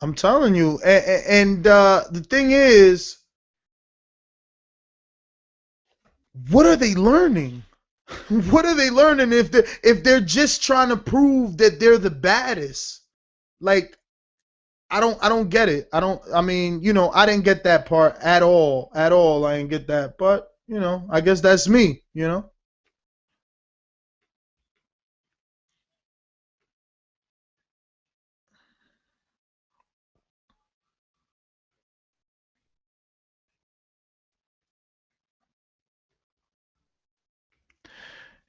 I'm telling you. And the thing is, what are they learning? What are they learning if they're just trying to prove that they're the baddest? Like, I don't get it. I mean, I didn't get that part at all. At all. I didn't get that. But, I guess that's me.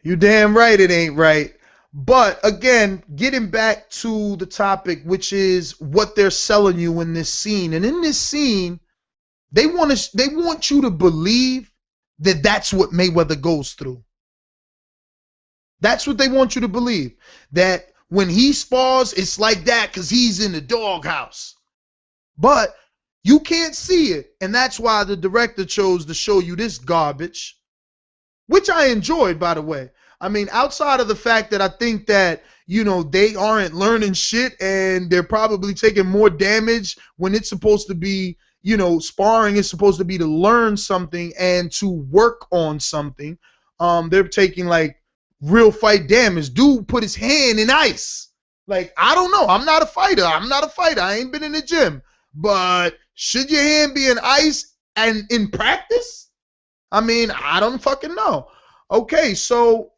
You damn right it ain't right. But again, getting back to the topic, which is what they're selling you in this scene. And in this scene, they want you to believe that that's what Mayweather goes through. That's what they want you to believe. That when he spars, it's like that because he's in the doghouse. But you can't see it. And that's why the director chose to show you this garbage, which I enjoyed, by the way. I mean, outside of the fact that I think that, they aren't learning shit and they're probably taking more damage when it's supposed to be, sparring is supposed to be to learn something and to work on something. They're taking like real fight damage. Dude put his hand in ice. Like, I don't know. I'm not a fighter. I ain't been in the gym. But should your hand be in ice and in practice? I mean, I don't fucking know. Okay, so,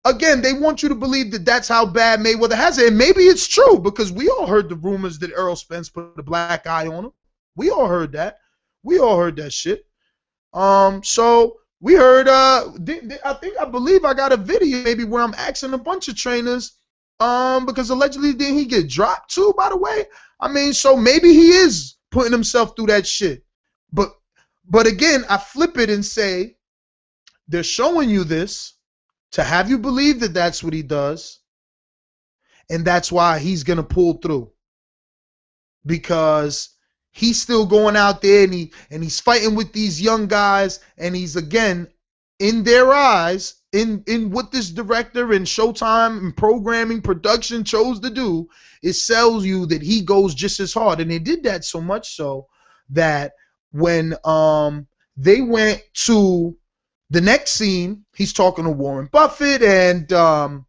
again, they want you to believe that that's how bad Mayweather has it. And maybe it's true because we all heard the rumors that Earl Spence put a black eye on him. We all heard that. We all heard that shit. So we heard, I believe I got a video maybe where I'm asking a bunch of trainers, because allegedly didn't he get dropped too, by the way? I mean, so maybe he is putting himself through that shit. But, but again, I flip it and say, they're showing you this to have you believe that that's what he does, and that's why he's gonna pull through because he's still going out there and he's fighting with these young guys, and he's again in their eyes in what this director and Showtime and programming production chose to do is sells you that he goes just as hard, and they did that so much so that when they went to the next scene, he's talking to Warren Buffett, and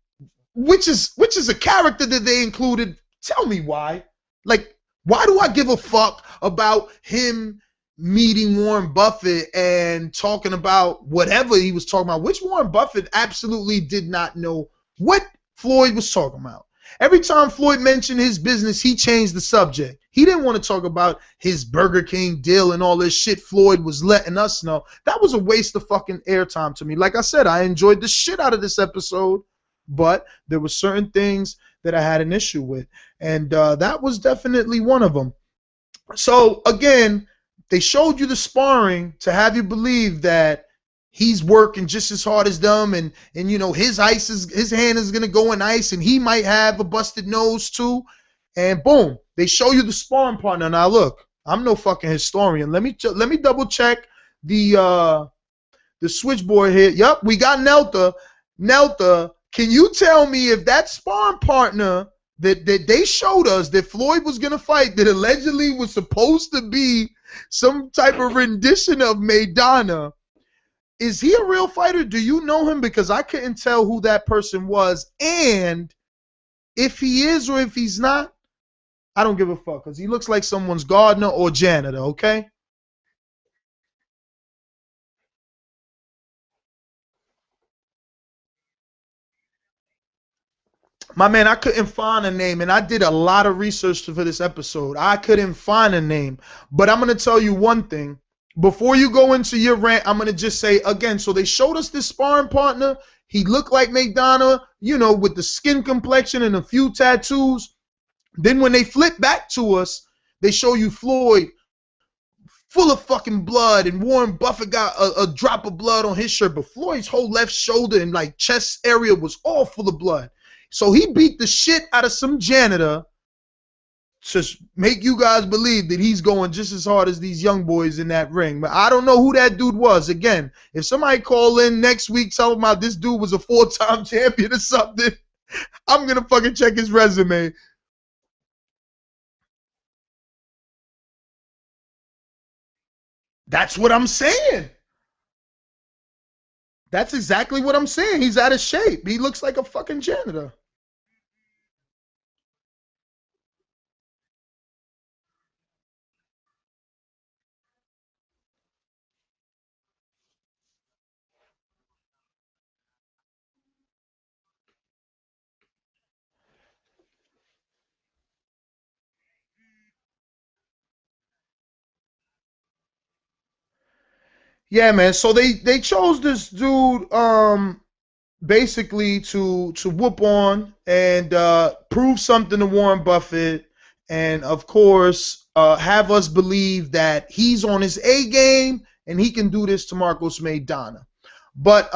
which is a character that they included. Tell me why. Like, why do I give a fuck about him meeting Warren Buffett and talking about whatever he was talking about? Which Warren Buffett absolutely did not know what Floyd was talking about. Every time Floyd mentioned his business, he changed the subject. He didn't want to talk about his Burger King deal and all this shit Floyd was letting us know. That was a waste of fucking airtime to me. Like I said, I enjoyed the shit out of this episode, but there were certain things that I had an issue with, and that was definitely one of them. So again, they showed you the sparring to have you believe that he's working just as hard as them, and his hand is gonna go in ice, and he might have a busted nose too, and boom, they show you the sparring partner. Now look, I'm no fucking historian. Let me double check the switchboard here. Yep, we got Nelta. Nelta, can you tell me if that sparring partner that they showed us that Floyd was gonna fight, that allegedly was supposed to be some type of rendition of Maidana, is he a real fighter? Do you know him? Because I couldn't tell who that person was. And if he is or if he's not, I don't give a fuck because he looks like someone's gardener or janitor, okay? My man, I couldn't find a name, and I did a lot of research for this episode. I couldn't find a name. But I'm going to tell you one thing. Before you go into your rant, I'm going to just say again, so they showed us this sparring partner. He looked like Maidana, with the skin complexion and a few tattoos. Then when they flip back to us, they show you Floyd full of fucking blood, and Warren Buffett got a drop of blood on his shirt, but Floyd's whole left shoulder and like chest area was all full of blood. So he beat the shit out of some janitor to make you guys believe that he's going just as hard as these young boys in that ring. But I don't know who that dude was. Again, if somebody call in next week telling about this dude was a 4-time champion or something, I'm gonna fucking check his resume. That's what I'm saying. That's exactly what I'm saying. He's out of shape. He looks like a fucking janitor. Yeah, man. So they chose this dude basically to whoop on and prove something to Warren Buffett, and of course have us believe that he's on his A game and he can do this to Marcos Maidana. But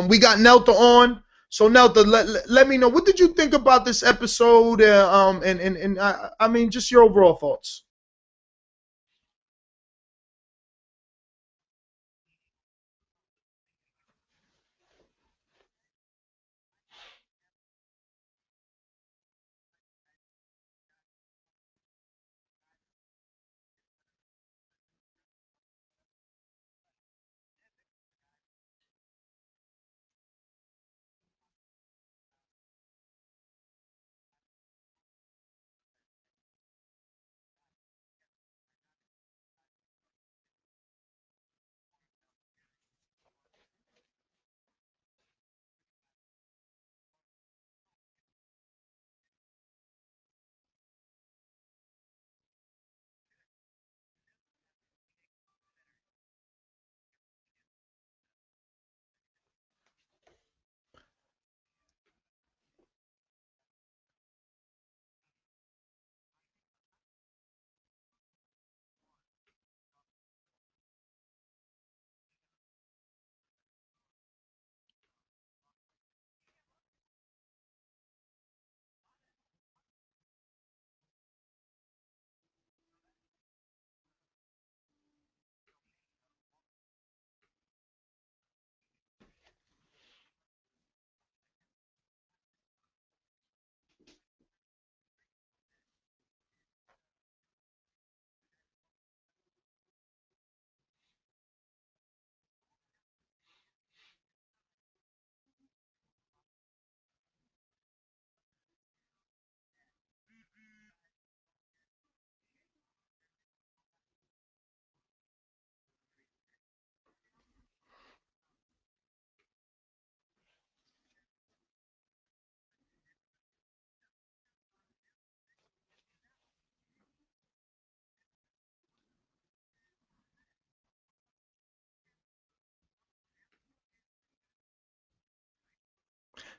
we got Nelta on. So Nelta, let me know, what did you think about this episode? And I mean, just your overall thoughts.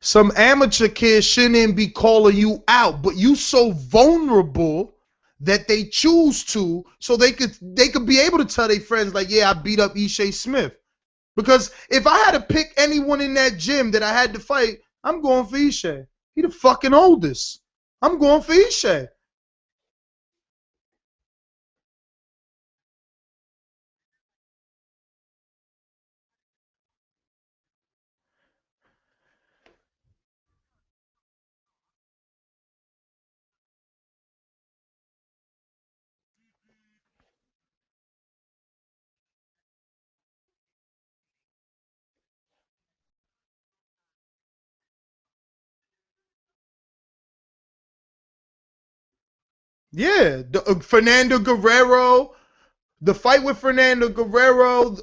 Some amateur kids shouldn't be calling you out, but you so vulnerable that they choose to, so they could be able to tell their friends like, yeah, I beat up Ishe Smith. Because if I had to pick anyone in that gym that I had to fight, I'm going for Ishe. He the fucking oldest. I'm going for Ishe. Yeah, Fernando Guerrero, the fight with Fernando Guerrero.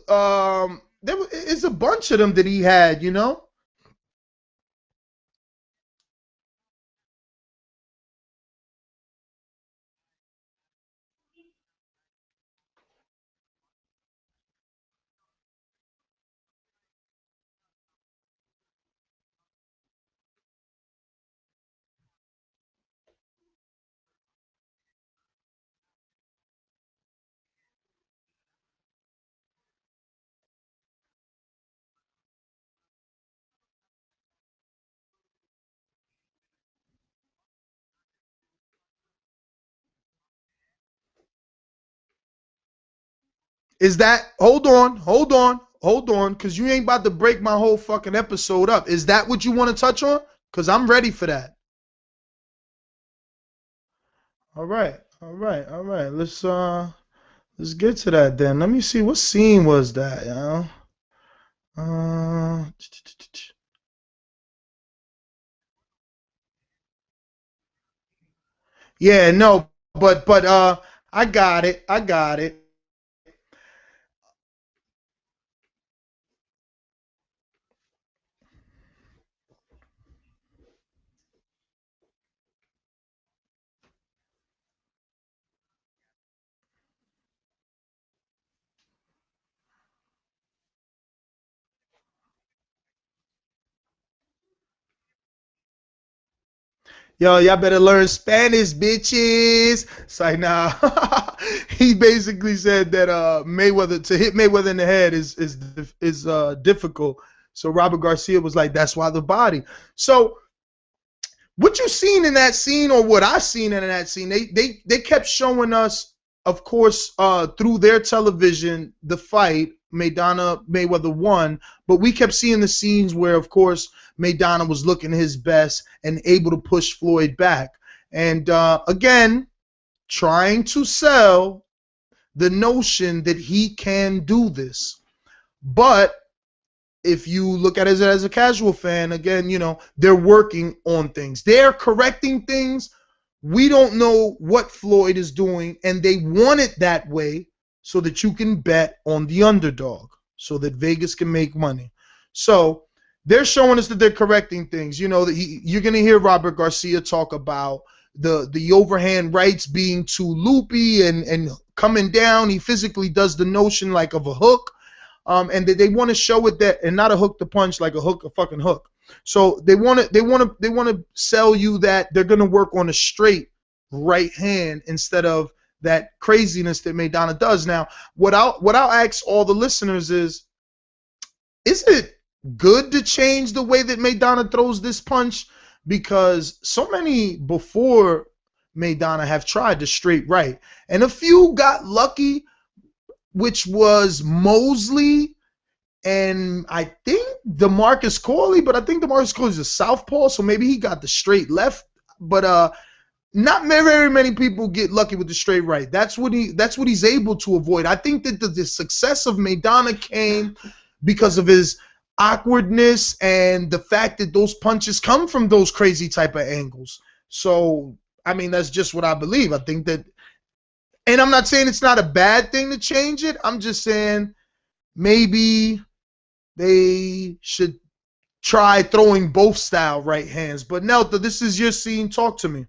There is a bunch of them that he had. Is that, hold on, because you ain't about to break my whole fucking episode up. Is that what you want to touch on? Because I'm ready for that. All right, all right, all right. Let's get to that then. Let me see what scene was that, you know? Uh, yeah, no, but I got it. I got it. Yo, y'all better learn Spanish, bitches. It's like, nah. He basically said that Mayweather to hit Mayweather in the head is difficult. So Robert Garcia was like, that's why the body. So what you seen in that scene, or what I seen in that scene, they kept showing us, of course, through their television, the fight. Maidana Mayweather won, but we kept seeing the scenes where, of course, Maidana was looking his best and able to push Floyd back. And again, trying to sell the notion that he can do this. But if you look at it as a casual fan, again, they're working on things. They're correcting things. We don't know what Floyd is doing, and they want it that way so that you can bet on the underdog, so that Vegas can make money. So they're showing us that they're correcting things. That you're going to hear Robert Garcia talk about the overhand rights being too loopy and coming down. He physically does the notion like of a hook, and they want to show it that, and not a hook to punch, like a fucking hook. So they want to sell you that they're gonna work on a straight right hand instead of that craziness that Maidana does. Now, what I'll ask all the listeners is it good to change the way that Maidana throws this punch? Because so many before Maidana have tried the straight right, and a few got lucky, which was Mosley and I think DeMarcus Corley, but I think DeMarcus Corley's a southpaw, so maybe he got the straight left. But not very many people get lucky with the straight right. That's what he's able to avoid. I think that the success of Maidana came because of his awkwardness and the fact that those punches come from those crazy type of angles. So I mean, that's just what I believe. I think that, and I'm not saying it's not a bad thing to change it. I'm just saying maybe they should try throwing both style right hands. But Nelta, this is your scene. Talk to me.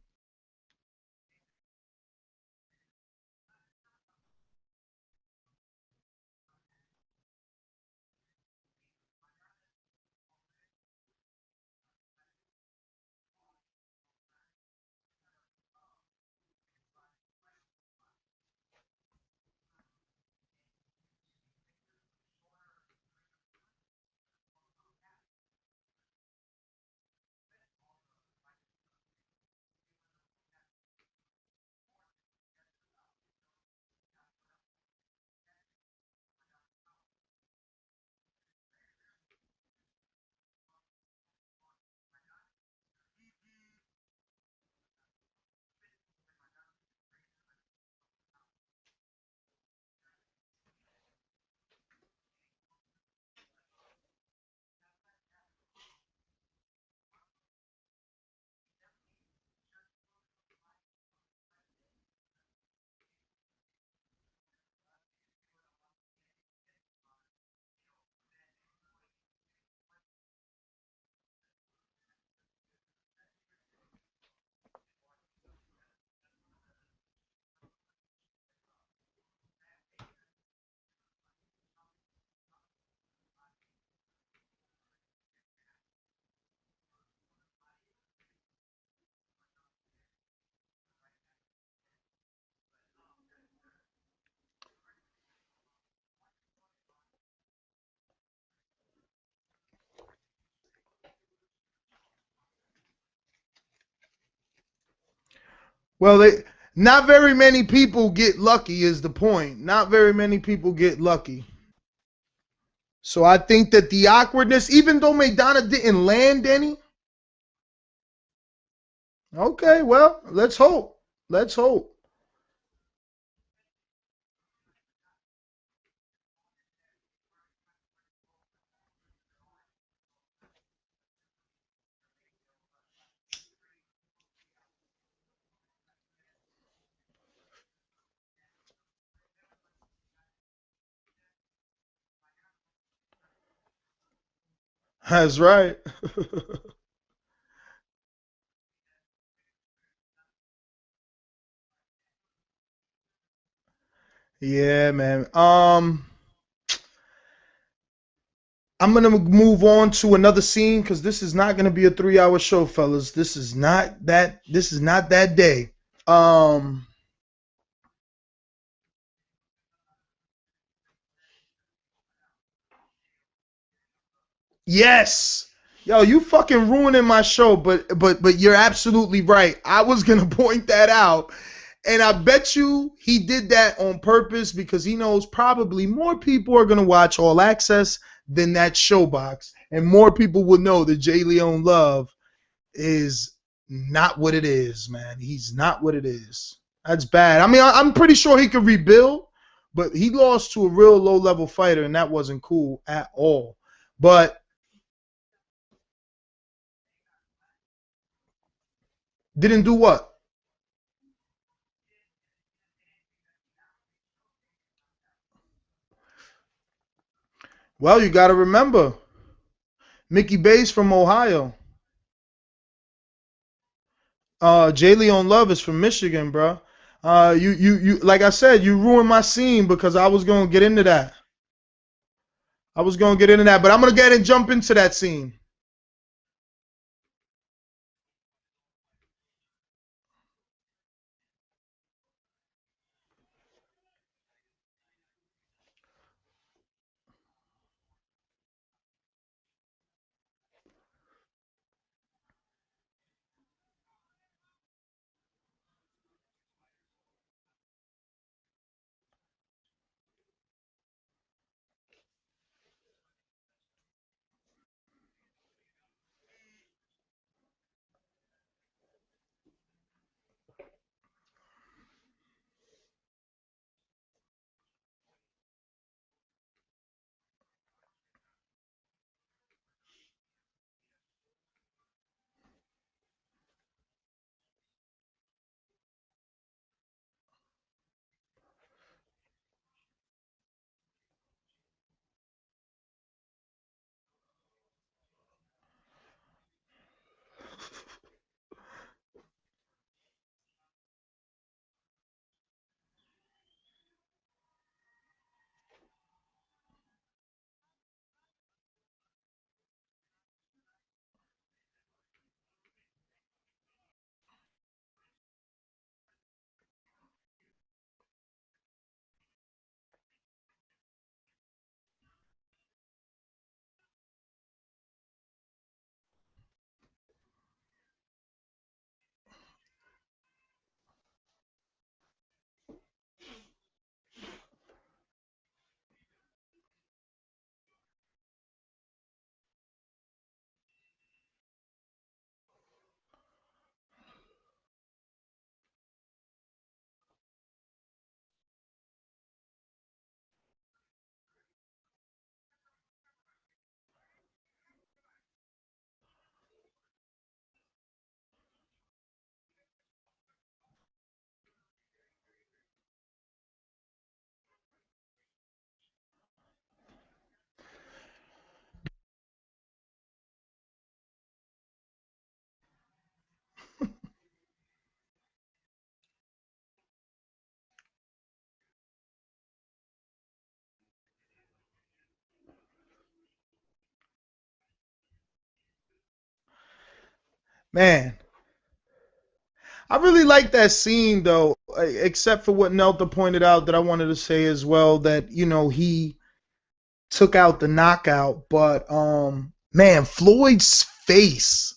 Well, not very many people get lucky is the point. Not very many people get lucky. So I think that the awkwardness, even though Maidana didn't land any, okay, well, let's hope. Let's hope. That's right. Yeah, man. I'm gonna move on to another scene because this is not gonna be a 3 hour show, fellas. This is not that. This is not that day. Um, yes. Yo, you fucking ruining my show, but you're absolutely right. I was gonna point that out. And I bet you he did that on purpose because he knows probably more people are gonna watch All Access than that showbox. And more people will know that Jay Leon Love is not what it is, man. He's not what it is. That's bad. I mean, I'm pretty sure he could rebuild, but he lost to a real low level fighter, and that wasn't cool at all. But didn't do what? Well, you got to remember, Mickey Bay's from Ohio. Jay Leon Love is from Michigan, bro. Like I said, you ruined my scene because I was gonna get into that. I was gonna get into that, but I'm gonna get and jump into that scene. Man, I really like that scene though, except for what Nelta pointed out that I wanted to say as well that he took out the knockout, but man, Floyd's face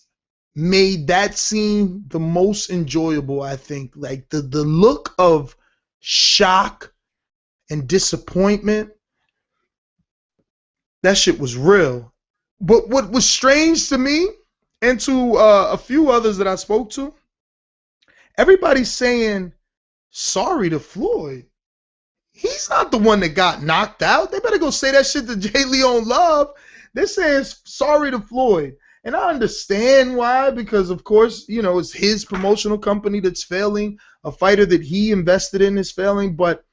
made that scene the most enjoyable. I think like the look of shock and disappointment, that shit was real. But what was strange to me and to a few others that I spoke to, everybody's saying sorry to Floyd. He's not the one that got knocked out. They better go say that shit to Jay Leon Love. They're saying sorry to Floyd. And I understand why, because of course, it's his promotional company that's failing. A fighter that he invested in is failing. But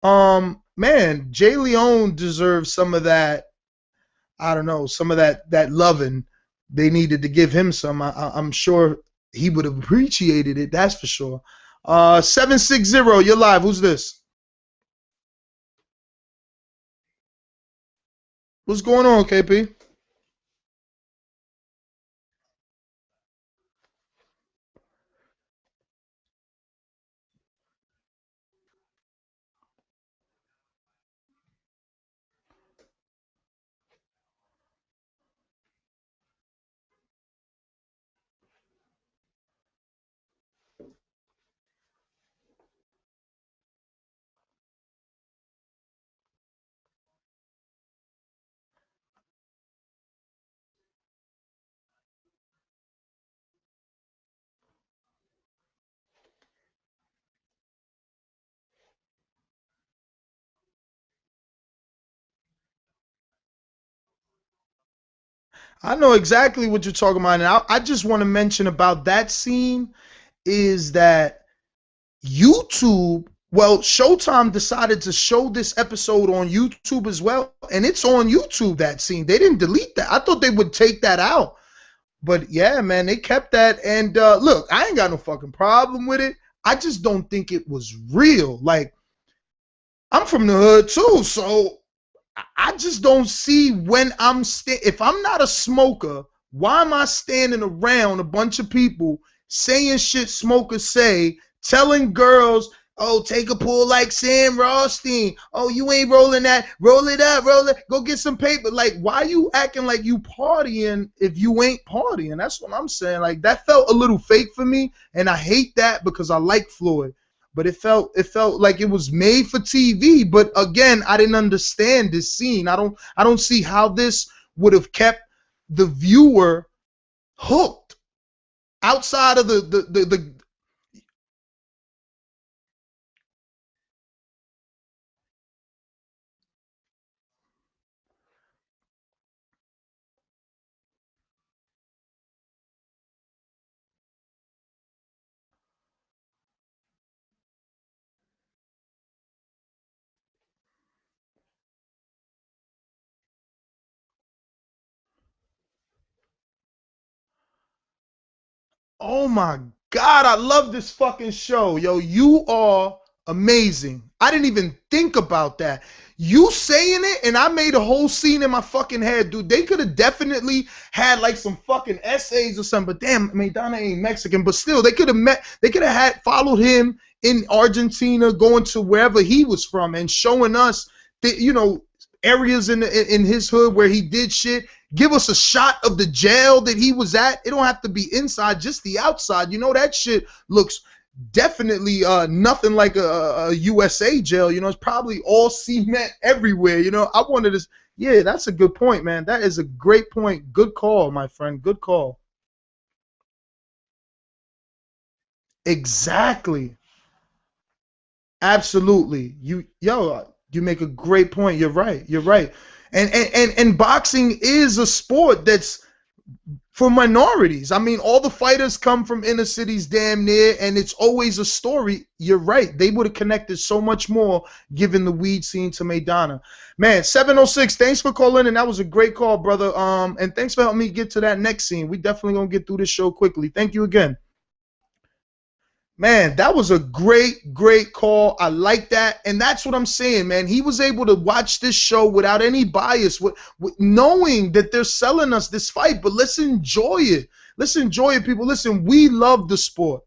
man, Jay Leon deserves some of that I don't know, some of that loving they needed to give him some. I'm sure he would have appreciated it. That's for sure. 760, you're live. Who's this? What's going on, KP? I know exactly what you're talking about, and I just want to mention about that scene is that YouTube, well, Showtime decided to show this episode on YouTube as well, and it's on YouTube, that scene. They didn't delete that. I thought they would take that out. But yeah, man, they kept that. And look, I ain't got no fucking problem with it. I just don't think it was real. Like, I'm from the hood too, so I just don't see when if I'm not a smoker, why am I standing around a bunch of people saying shit smokers say, telling girls, oh, take a pull like Sam Rothstein. Oh, you ain't rolling that. Roll it up, roll it. Go get some paper. Like, why you acting like you partying if you ain't partying? That's what I'm saying. Like, that felt a little fake for me, and I hate that because I like Floyd, but it felt like it was made for TV. But again, I didn't understand this scene. I don't see how this would have kept the viewer hooked outside of the. Oh my God, I love this fucking show. Yo, you are amazing. I didn't even think about that. You saying it, and I made a whole scene in my fucking head, dude. They could have definitely had like some fucking essays or something, but damn, Maidana ain't Mexican, but still, they could have had followed him in Argentina, going to wherever he was from, and showing us that, areas in his hood where he did shit. Give us a shot of the jail that he was at. It don't have to be inside, just the outside. That shit looks definitely nothing like a USA jail. It's probably all cement everywhere. I wanted to. Yeah, that's a good point, man. That is a great point. Good call, my friend. Good call. Exactly. Absolutely. You make a great point. You're right. You're right. And boxing is a sport that's for minorities. I mean, all the fighters come from inner cities damn near, and it's always a story. You're right. They would have connected so much more given the weed scene to Maidana. Man, 706, thanks for calling, and that was a great call, brother. And thanks for helping me get to that next scene. We definitely gonna get through this show quickly. Thank you again. Man, that was a great, great call. I like that. And that's what I'm saying, man. He was able to watch this show without any bias, with knowing that they're selling us this fight, but let's enjoy it. Let's enjoy it, people. Listen, we love the sport.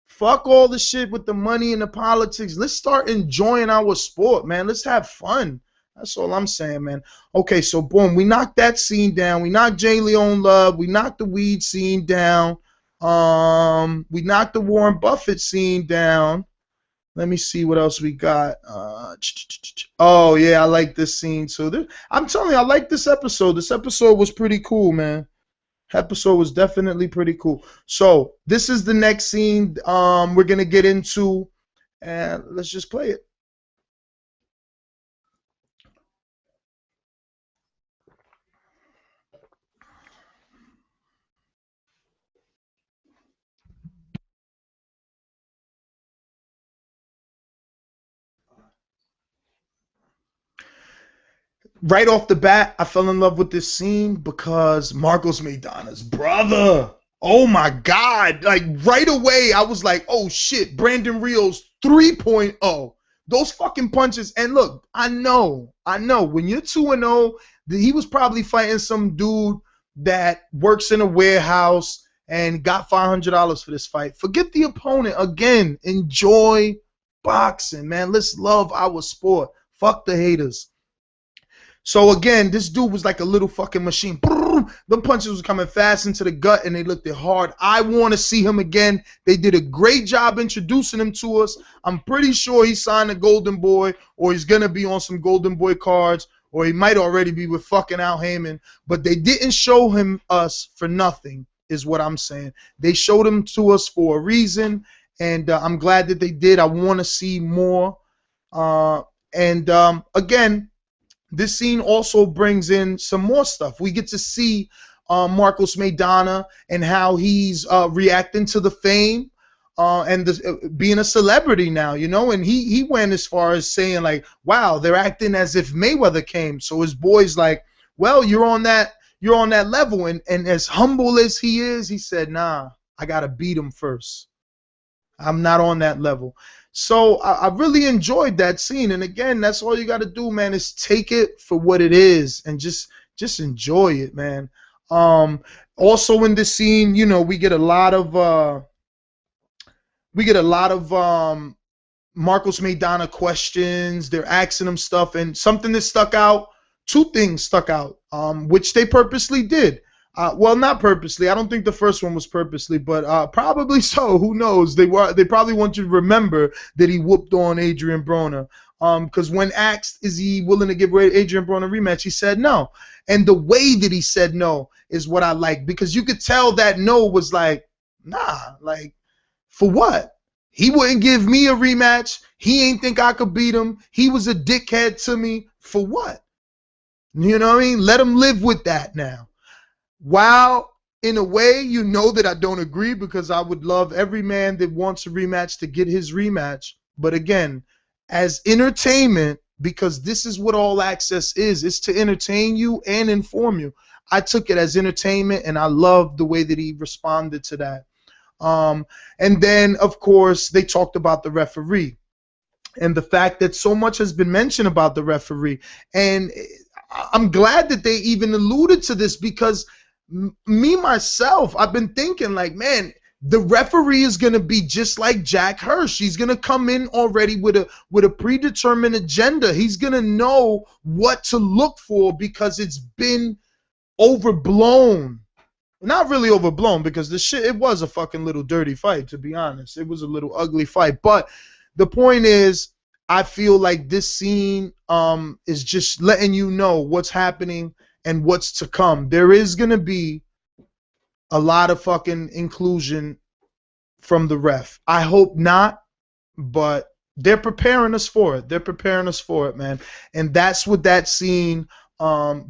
Fuck all the shit with the money and the politics. Let's start enjoying our sport, man. Let's have fun. That's all I'm saying, man. Okay, so boom, we knocked that scene down. We knocked Jay Leon Love. We knocked the weed scene down. We knocked the Warren Buffett scene down. Let me see what else we got. Oh yeah, I like this scene too. I'm telling you, I like this episode. This episode was pretty cool, man. Episode was definitely pretty cool. So this is the next scene we're gonna get into, and let's just play it. Right off the bat, I fell in love with this scene because Marcos Maidana's brother. Oh my God. Like right away, I was like, oh shit, Brandon Rios 3.0. Those fucking punches. And look, I know, when you're 2-0, he was probably fighting some dude that works in a warehouse and got $500 for this fight. Forget the opponent. Again, enjoy boxing, man. Let's love our sport. Fuck the haters. So again, this dude was like a little fucking machine. The punches was coming fast into the gut and they looked it hard. I want to see him again. They did a great job introducing him to us. I'm pretty sure he signed a Golden Boy or he's going to be on some Golden Boy cards or he might already be with fucking Al Heyman. But they didn't show him us for nothing is what I'm saying. They showed him to us for a reason. And I'm glad that they did. I want to see more. And again, this scene also brings in some more stuff. We get to see Marcos Maidana and how he's reacting to the fame being a celebrity now, you know. And he went as far as saying like, "Wow, they're acting as if Mayweather came." So his boy's like, "Well, you're on that level." And as humble as he is, he said, "Nah, I gotta beat him first. I'm not on that level." So I really enjoyed that scene. And again, that's all you got to do, man, is take it for what it is and just enjoy it, man. Um, Also in this scene, you know, we get a lot of Marcos Maidana questions. They're asking him stuff, and something that stuck out. Two things stuck out, which they purposely did. Well, not purposely. I don't think the first one was purposely, but probably so. Who knows? They probably want you to remember that he whooped on Adrian Broner. Because when asked, is he willing to give Adrian Broner a rematch, he said no. And the way that he said no is what I like because you could tell that no was like, nah, like for what? He wouldn't give me a rematch. He ain't think I could beat him. He was a dickhead to me. For what? You know what I mean? Let him live with that now. While in a way, you know that I don't agree because I would love every man that wants a rematch to get his rematch. But again, as entertainment, because this is what All Access is, it's to entertain you and inform you. I took it as entertainment and I loved the way that he responded to that. Um, and then, of course, they talked about the referee and the fact that so much has been mentioned about the referee. And I'm glad that they even alluded to this because me, myself, I've been thinking, like, man, the referee is going to be just like Jack Hirsch. He's going to come in already with a predetermined agenda. He's going to know what to look for because it's been overblown. Not really overblown because the shit, it was a fucking little dirty fight, to be honest. It was a little ugly fight. But the point is, I feel like this scene is just letting you know what's happening and what's to come. There is gonna be a lot of fucking inclusion from the ref. I hope not, but they're preparing us for it. They're preparing us for it, man. And that's what that scene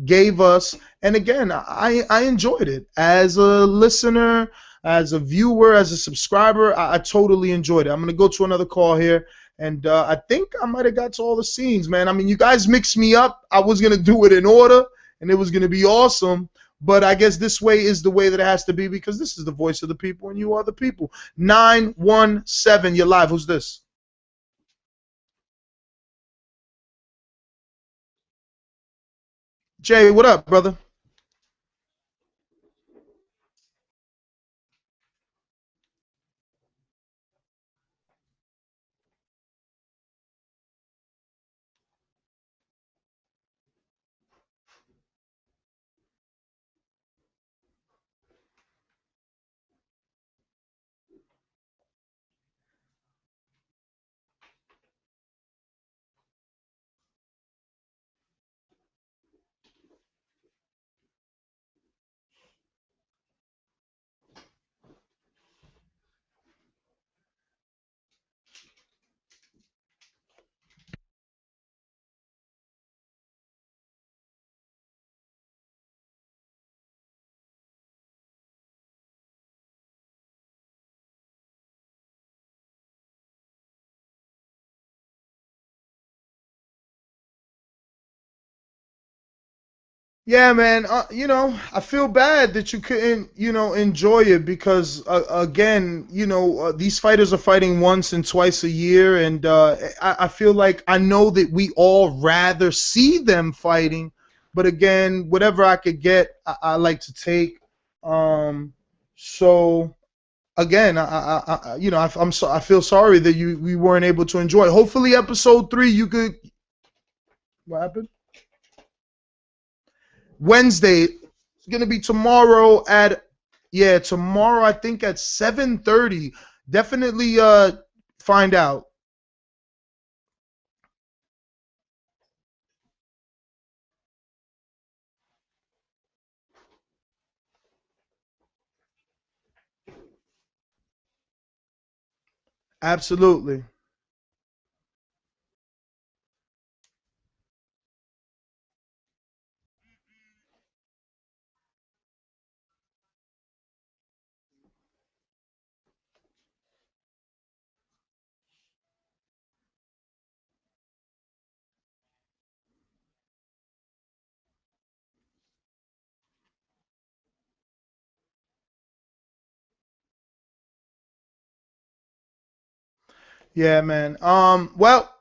gave us. And again, I enjoyed it as a listener, as a viewer, as a subscriber. I totally enjoyed it. I'm gonna go to another call here, and I think I might have got to all the scenes, man. I mean, you guys mixed me up. I was gonna do it in order, and it was gonna be awesome. But I guess this way is the way that it has to be because this is the voice of the people, and you are the people. 917, you're live. Who's this? Jay, what up, brother? Yeah, man. I feel bad that you couldn't, enjoy it because, again, these fighters are fighting once and twice a year, and I feel like I know that we all rather see them fighting, but again, whatever I could get, I like to take. Um, so again, I feel sorry that you we weren't able to enjoy. Hopefully, episode 3, you could. What happened? Wednesday. It's gonna be tomorrow at tomorrow I think at 7:30. Definitely find out. Absolutely. Yeah, man. Well,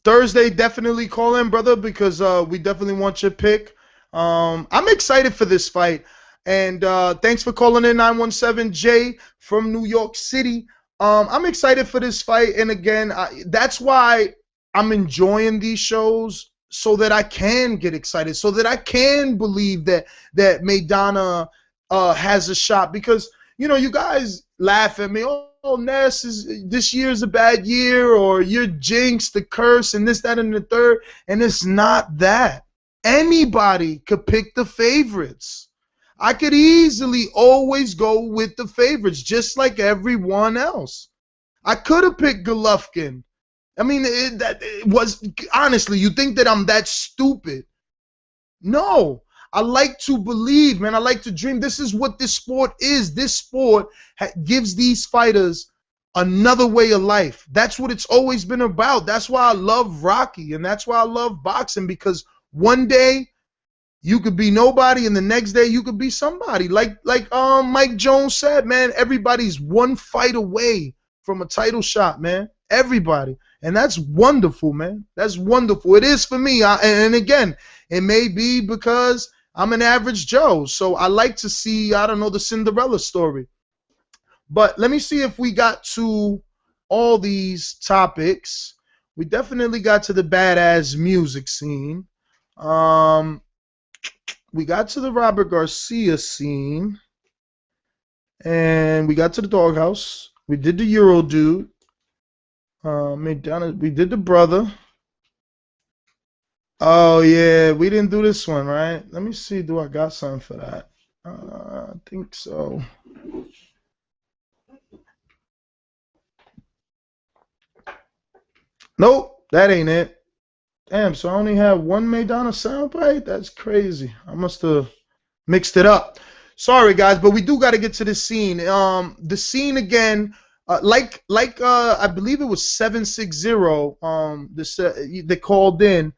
Thursday definitely call in, brother, because we definitely want your pick. I'm excited for this fight, and thanks for calling in 917 J from New York City. I'm excited for this fight, and again, that's why I'm enjoying these shows so that I can get excited, so that I can believe that Maidana has a shot because you guys laugh at me. Oh, Ness is this year's a bad year, or you're jinxed, the curse, and this, that, and the third. And it's not that. Anybody could pick the favorites. I could easily always go with the favorites, just like everyone else. I could have picked Golovkin. I mean, it was honestly. You think that I'm that stupid? No, I like to believe, man. I like to dream. This is what this sport is. This sport gives these fighters another way of life. That's what it's always been about. That's why I love Rocky and that's why I love boxing because one day you could be nobody and the next day you could be somebody. Like Mike Jones said, man, everybody's one fight away from a title shot, man. Everybody. And that's wonderful, man. That's wonderful. It is for me. And again, it may be because I'm an average Joe. So I like to see, I don't know, the Cinderella story. But let me see if we got to all these topics. We definitely got to the badass music scene. Um, we got to the Robert Garcia scene, and we got to the doghouse. We did the Euro dude. Maidana, we did the brother. Oh yeah, we didn't do this one, right? Let me see. Do I got something for that? I think so. Nope, that ain't it. Damn, so I only have one Maidana soundbite? That's crazy. I must have mixed it up. Sorry guys, but we do got to get to the scene. The scene again, like I believe it was 760. This they called in.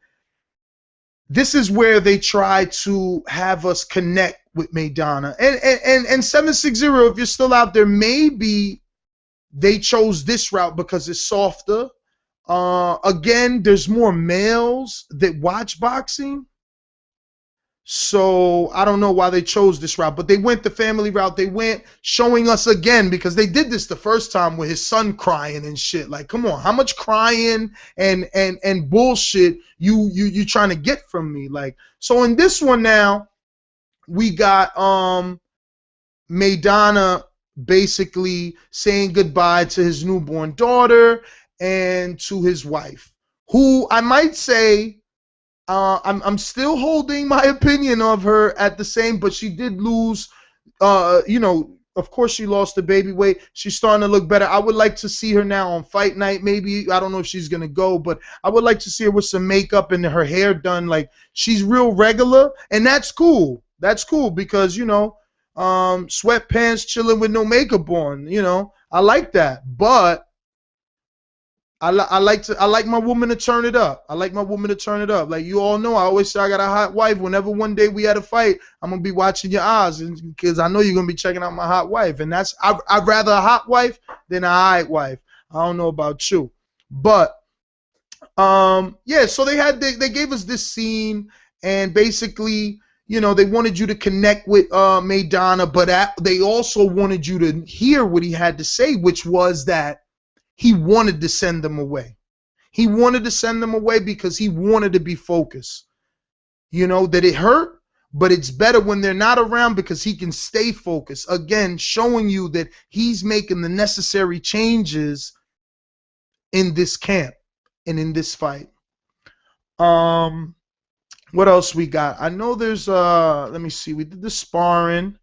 This is where they try to have us connect with Maidana. And 760, if you're still out there, maybe they chose this route because it's softer. Again, there's more males that watch boxing. So I don't know why they chose this route, but they went the family route. They went showing us again because they did this the first time with his son crying and shit. Like, come on, how much crying and bullshit you trying to get from me? Like, so in this one now, we got Maidana basically saying goodbye to his newborn daughter and to his wife, who I might say I'm still holding my opinion of her at the same, but she did lose. Of course she lost the baby weight. She's starting to look better. I would like to see her now on fight night. Maybe I don't know if she's gonna go, but I would like to see her with some makeup and her hair done. Like she's real regular, and that's cool. That's cool because sweatpants, chilling with no makeup on. I like that, but I like my woman to turn it up. I like my woman to turn it up. Like you all know, I always say I got a hot wife. Whenever one day we had a fight, I'm gonna be watching your eyes because I know you're gonna be checking out my hot wife. And that's I'd rather a hot wife than a hot wife. I don't know about you, but yeah. So they gave us this scene, and basically, they wanted you to connect with Maidana, but they also wanted you to hear what he had to say, which was that he wanted to send them away. He wanted to send them away because he wanted to be focused. That it hurt, but it's better when they're not around because he can stay focused. Again, showing you that he's making the necessary changes in this camp and in this fight. Um, what else we got? I know there's let me see. We did the sparring.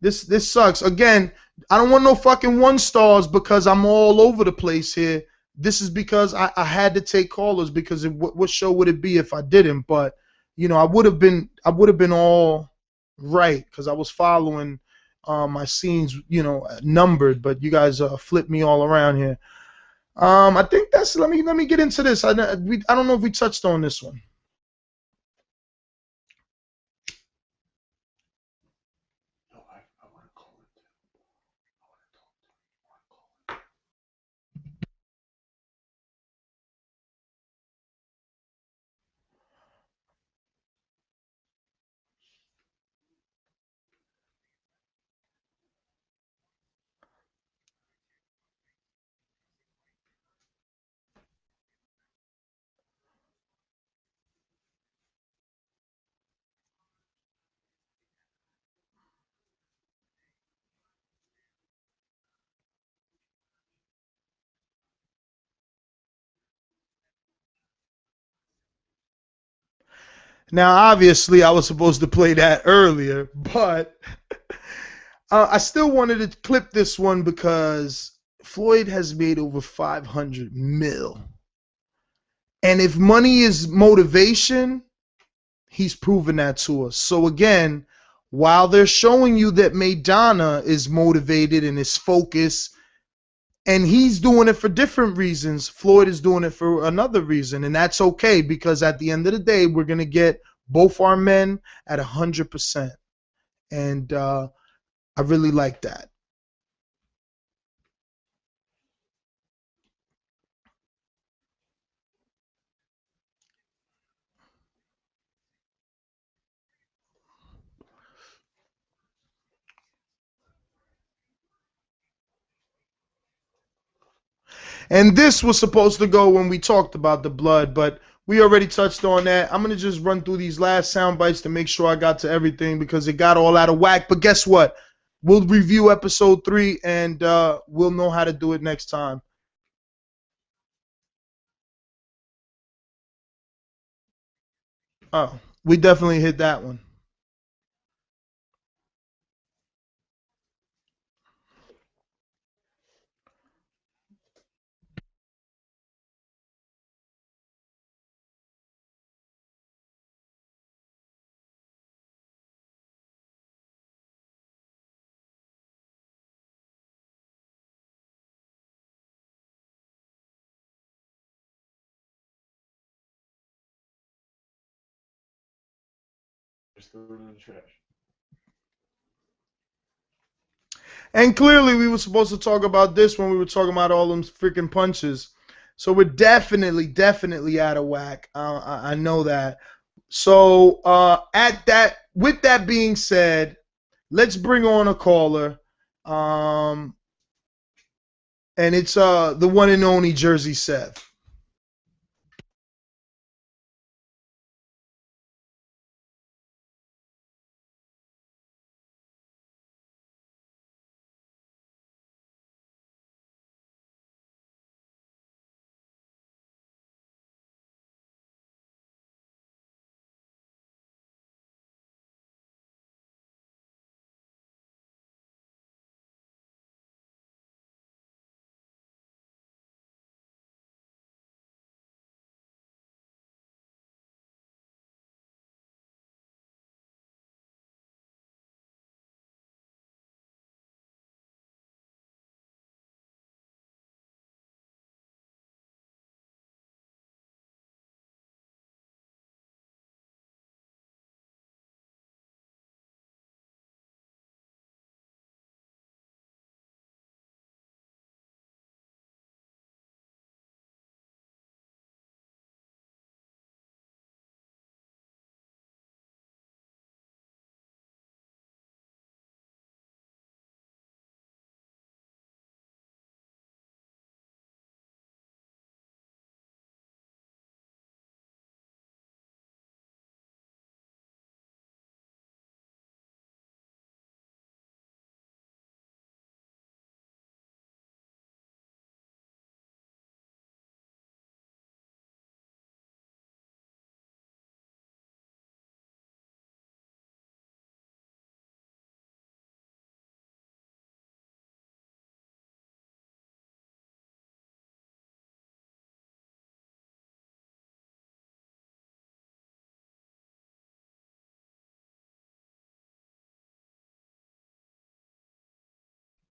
This sucks. Again, I don't want no fucking 1 stars because I'm all over the place here. This is because I had to take callers because what show would it be if I didn't? But I would have been all right because I was following my scenes, numbered. But you guys flipped me all around here. I think that's. Let me get into this. I don't know if we touched on this one. Now, obviously, I was supposed to play that earlier, but I still wanted to clip this one because Floyd has made over 500 mil. And if money is motivation, he's proven that to us. So again, while they're showing you that Maidana is motivated and is focused, and he's doing it for different reasons, Floyd is doing it for another reason. And that's okay because at the end of the day, we're going to get both our men at 100%. And I really like that. And this was supposed to go when we talked about the blood, but we already touched on that. I'm going to just run through these last sound bites to make sure I got to everything because it got all out of whack. But guess what? We'll review episode 3 and we'll know how to do it next time. Oh, we definitely hit that one. And clearly, we were supposed to talk about this when we were talking about all them freaking punches. So we're definitely out of whack. I know that. So with that being said, let's bring on a caller. Um, and it's the one and only Jersey Seth.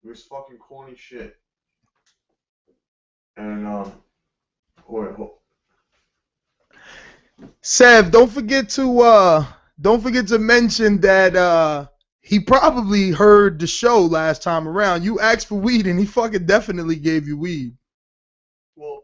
It was fucking corny shit. And wait, Sev, don't forget to mention that he probably heard the show last time around. You asked for weed and he fucking definitely gave you weed. Well,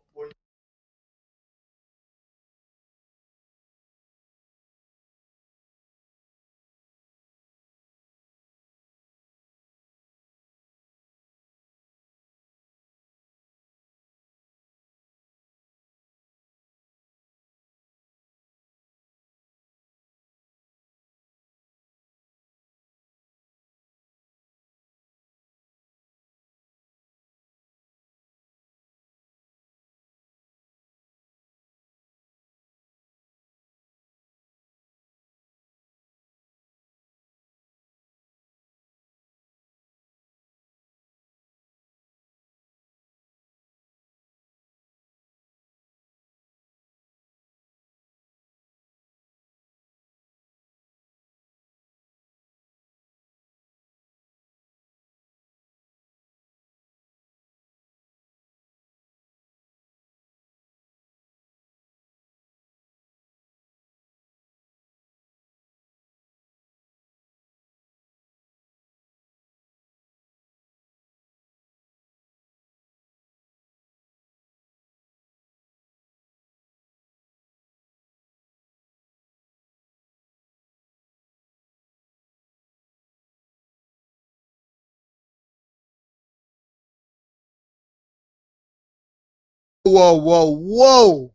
whoa, whoa, whoa,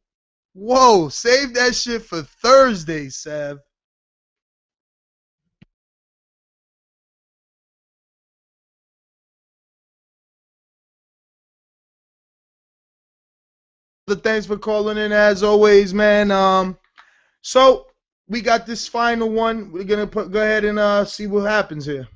whoa! Save that shit for Thursday, Sev. Thanks for calling in as always, man. So we got this final one. We're gonna go ahead and see what happens here.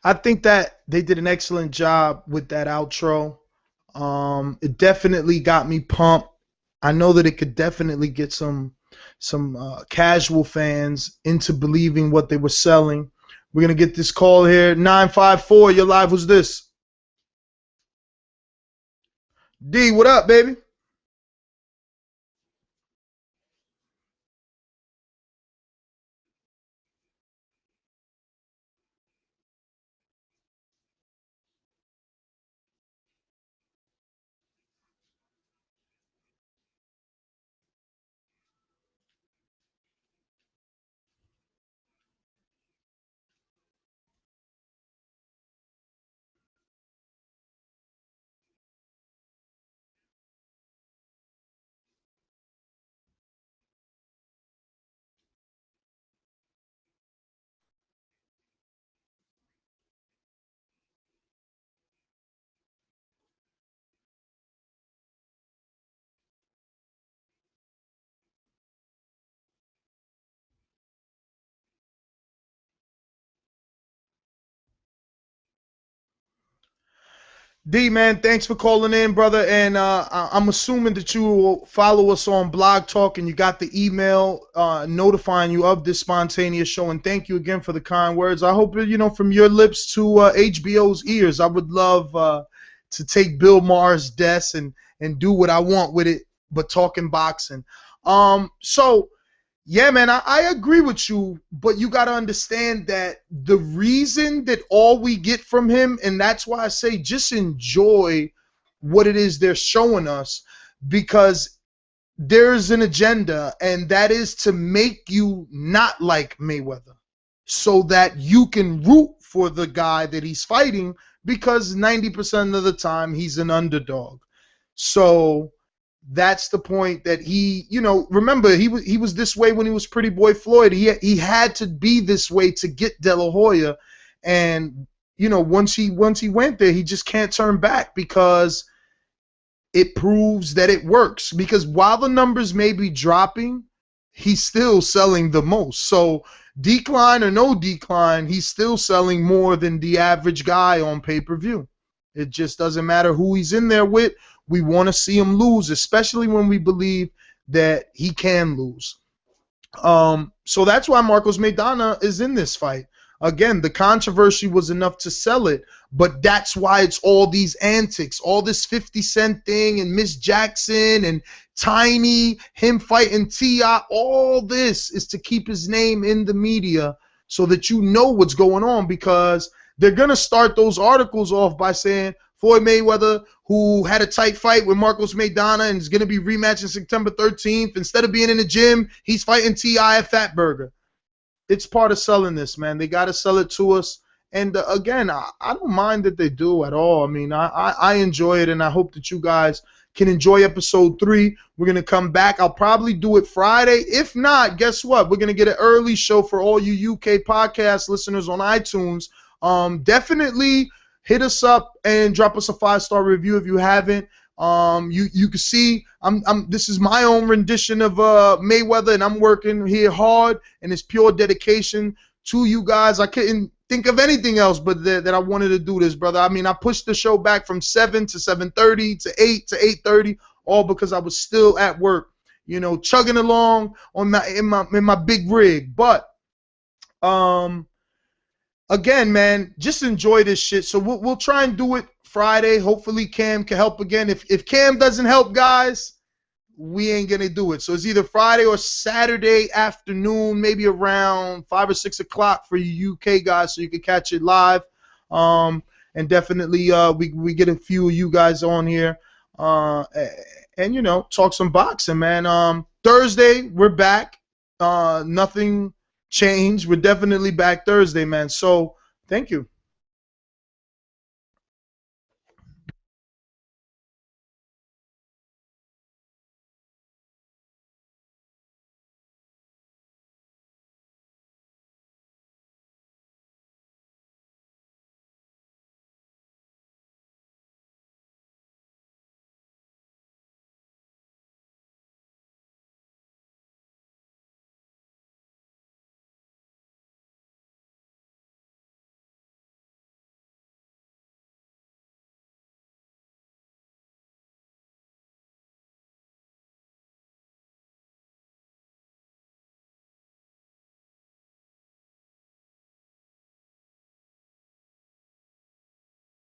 I think that they did an excellent job with that outro. It definitely got me pumped. I know that it could definitely get some casual fans into believing what they were selling. We're gonna get this call here. 954. Your live was this. D, what up, baby? D man, thanks for calling in, brother. And I'm assuming that you will follow us on Blog Talk and you got the email notifying you of this spontaneous show. And thank you again for the kind words. I hope from your lips to HBO's ears. I would love to take Bill Maher's desk and do what I want with it, but talking boxing. So yeah, man, I agree with you, but you got to understand that the reason that all we get from him, and that's why I say just enjoy what it is they're showing us, because there's an agenda, and that is to make you not like Mayweather so that you can root for the guy that he's fighting because 90% of the time he's an underdog. So that's the point that remember he was this way when he was Pretty Boy Floyd. He had to be this way to get De La Hoya, and once he went there, he just can't turn back because it proves that it works. Because while the numbers may be dropping, he's still selling the most. So decline or no decline, he's still selling more than the average guy on pay-per-view. It just doesn't matter who he's in there with. We want to see him lose, especially when we believe that he can lose. So that's why Marcos Maidana is in this fight. Again, the controversy was enough to sell it, but that's why it's all these antics, all this 50 Cent thing and Miss Jackson and Tiny, him fighting T.I. All this is to keep his name in the media so that you know what's going on, because they're going to start those articles off by saying Floyd Mayweather, who had a tight fight with Marcos Maidana and is going to be rematching September 13th. Instead of being in the gym, he's fighting T.I. at Fatburger. It's part of selling this, man. They got to sell it to us. And again, I don't mind that they do at all. I mean, I enjoy it, and I hope that you guys can enjoy episode 3. We're going to come back. I'll probably do it Friday. If not, guess what? We're going to get an early show for all you UK podcast listeners on iTunes. Definitely hit us up and drop us a 5-star review if you haven't. You can see this is my own rendition of Mayweather, and I'm working here hard, and it's pure dedication to you guys. I couldn't think of anything else but that I wanted to do this, brother. I mean, I pushed the show back from 7 to 7:30 to 8 to 8:30, all because I was still at work, chugging along on in my big rig. But again, man, just enjoy this shit. So we'll try and do it Friday. Hopefully Cam can help again. If Cam doesn't help, guys, we ain't gonna do it. So it's either Friday or Saturday afternoon, maybe around 5 or 6 o'clock for you UK guys, so you can catch it live. And definitely we get a few of you guys on here, and talk some boxing, man. Thursday we're back. Nothing changed. We're definitely back Thursday, man. So thank you.